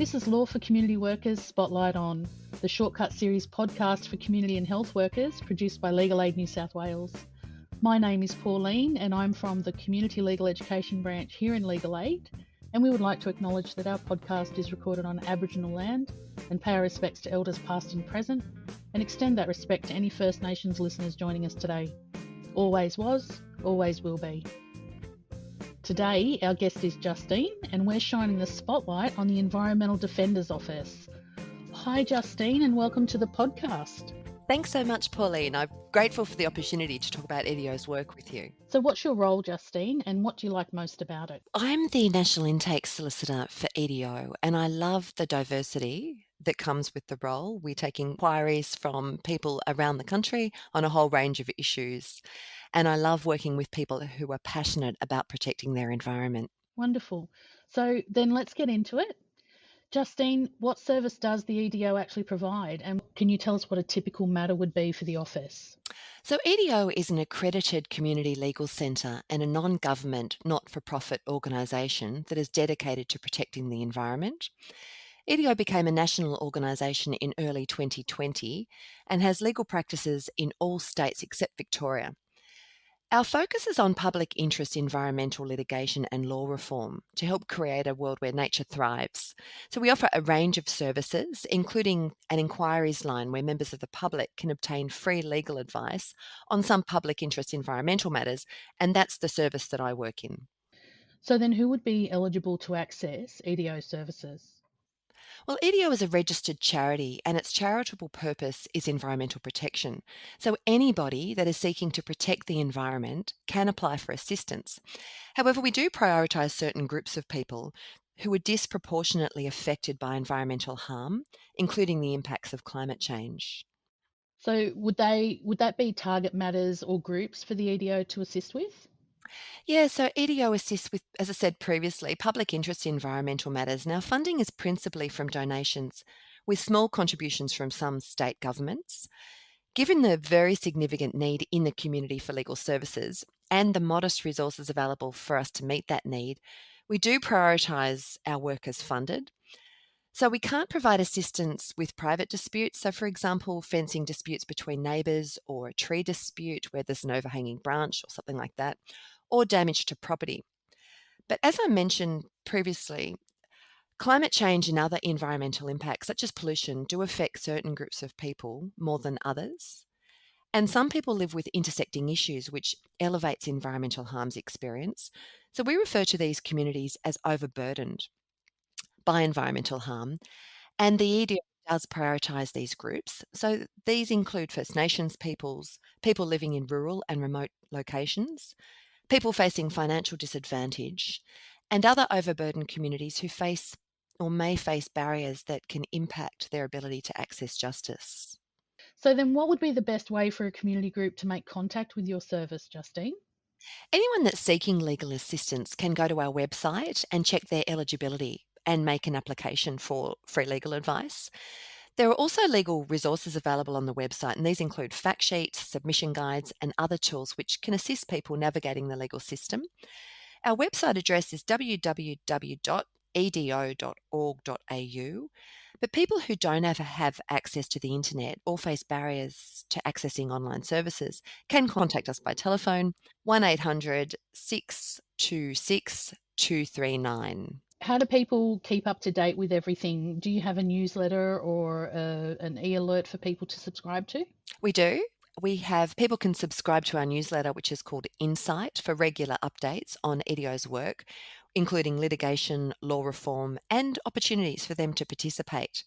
This is Law for Community Workers Spotlight on, the Shortcut Series podcast for community and health workers produced by Legal Aid New South Wales. My name is Pauline and I'm from the Community Legal Education branch here in Legal Aid, and we would like to acknowledge that our podcast is recorded on Aboriginal land and pay our respects to Elders past and present, and extend that respect to any First Nations listeners joining us today. Always was, always will be. Today, our guest is Justine, and we're shining the spotlight on the Environmental Defender's Office. Hi, Justine, and welcome to the podcast. Thanks so much, Pauline. I'm grateful for the opportunity to talk about EDO's work with you. So what's your role, Justine, and what do you like most about it? I'm the National Intake Solicitor for EDO, and I love the diversity that comes with the role. We take inquiries from people around the country on a whole range of issues, and I love working with people who are passionate about protecting their environment. Wonderful. So then let's get into it. Justine, what service does the EDO actually provide, and can you tell us what a typical matter would be for the office? So EDO is an accredited community legal centre and a non-government, not-for-profit organisation that is dedicated to protecting the environment. EDO became a national organisation in early 2020 and has legal practices in all states except Victoria. Our focus is on public interest environmental litigation and law reform to help create a world where nature thrives. So we offer a range of services, including an inquiries line where members of the public can obtain free legal advice on some public interest environmental matters, and that's the service that I work in. So then who would be eligible to access EDO services? Well, EDO is a registered charity and its charitable purpose is environmental protection. So anybody that is seeking to protect the environment can apply for assistance. However, we do prioritise certain groups of people who are disproportionately affected by environmental harm, including the impacts of climate change. So would that be target matters or groups for the EDO to assist with? Yeah, so EDO assists with, as I said previously, public interest environmental matters. Now, funding is principally from donations, with small contributions from some state governments. Given the very significant need in the community for legal services and the modest resources available for us to meet that need, we do prioritise our work as funded. So we can't provide assistance with private disputes. So, for example, fencing disputes between neighbours or a tree dispute where there's an overhanging branch or something like that, or damage to property. But as I mentioned previously, climate change and other environmental impacts, such as pollution, do affect certain groups of people more than others. And some people live with intersecting issues, which elevates environmental harms experience. So we refer to these communities as overburdened by environmental harm. And the EDO does prioritise these groups. So these include First Nations peoples, people living in rural and remote locations, people facing financial disadvantage, and other overburdened communities who face or may face barriers that can impact their ability to access justice. So then what would be the best way for a community group to make contact with your service, Justine? Anyone that's seeking legal assistance can go to our website and check their eligibility and make an application for free legal advice. There are also legal resources available on the website, and these include fact sheets, submission guides, and other tools which can assist people navigating the legal system. Our website address is www.edo.org.au, but people who don't ever have access to the internet or face barriers to accessing online services can contact us by telephone 1800 626 239. How do people keep up to date with everything? Do you have a newsletter or an e-alert for people to subscribe to? We do. People can subscribe to our newsletter, which is called Insight, for regular updates on EDO's work, including litigation, law reform, and opportunities for them to participate.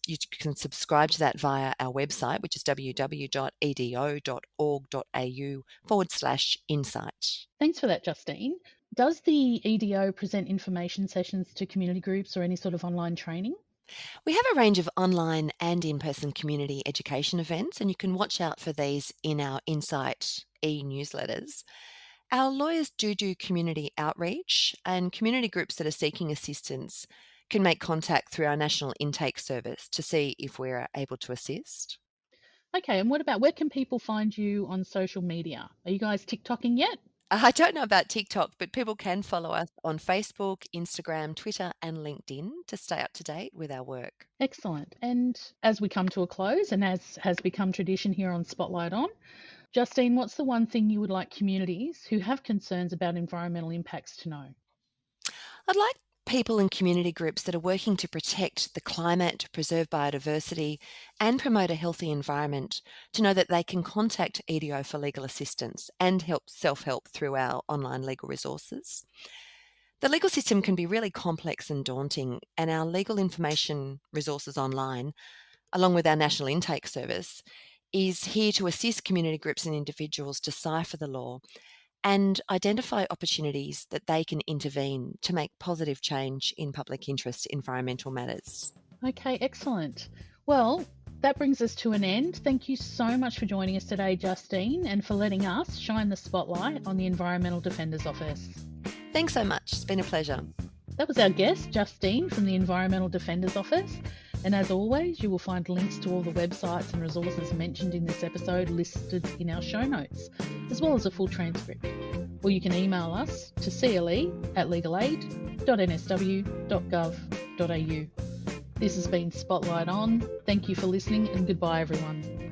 You can subscribe to that via our website, which is www.edo.org.au/insight. Thanks for that, Justine. Does the EDO present information sessions to community groups or any sort of online training? We have a range of online and in-person community education events, and you can watch out for these in our Insight e-newsletters. Our lawyers do community outreach, and community groups that are seeking assistance can make contact through our national intake service to see if we're able to assist. Okay, and what about where can people find you on social media? Are you guys TikToking yet? I don't know about TikTok, but people can follow us on Facebook, Instagram, Twitter, and LinkedIn to stay up to date with our work. Excellent. And as we come to a close, and as has become tradition here on Spotlight On, Justine, what's the one thing you would like communities who have concerns about environmental impacts to know? I'd like people and community groups that are working to protect the climate, preserve biodiversity, and promote a healthy environment to know that they can contact EDO for legal assistance and help self-help through our online legal resources. The legal system can be really complex and daunting, and our legal information resources online, along with our National Intake Service, is here to assist community groups and individuals decipher the law and identify opportunities that they can intervene to make positive change in public interest environmental matters. Okay, excellent. Well, that brings us to an end. Thank you so much for joining us today, Justine, and for letting us shine the spotlight on the Environmental Defender's Office. Thanks so much. It's been a pleasure. That was our guest, Justine, from the Environmental Defender's Office. And as always, you will find links to all the websites and resources mentioned in this episode listed in our show notes, as well as a full transcript. Or you can email us to cle@legalaid.nsw.gov.au. This has been Spotlight On. Thank you for listening and goodbye, everyone.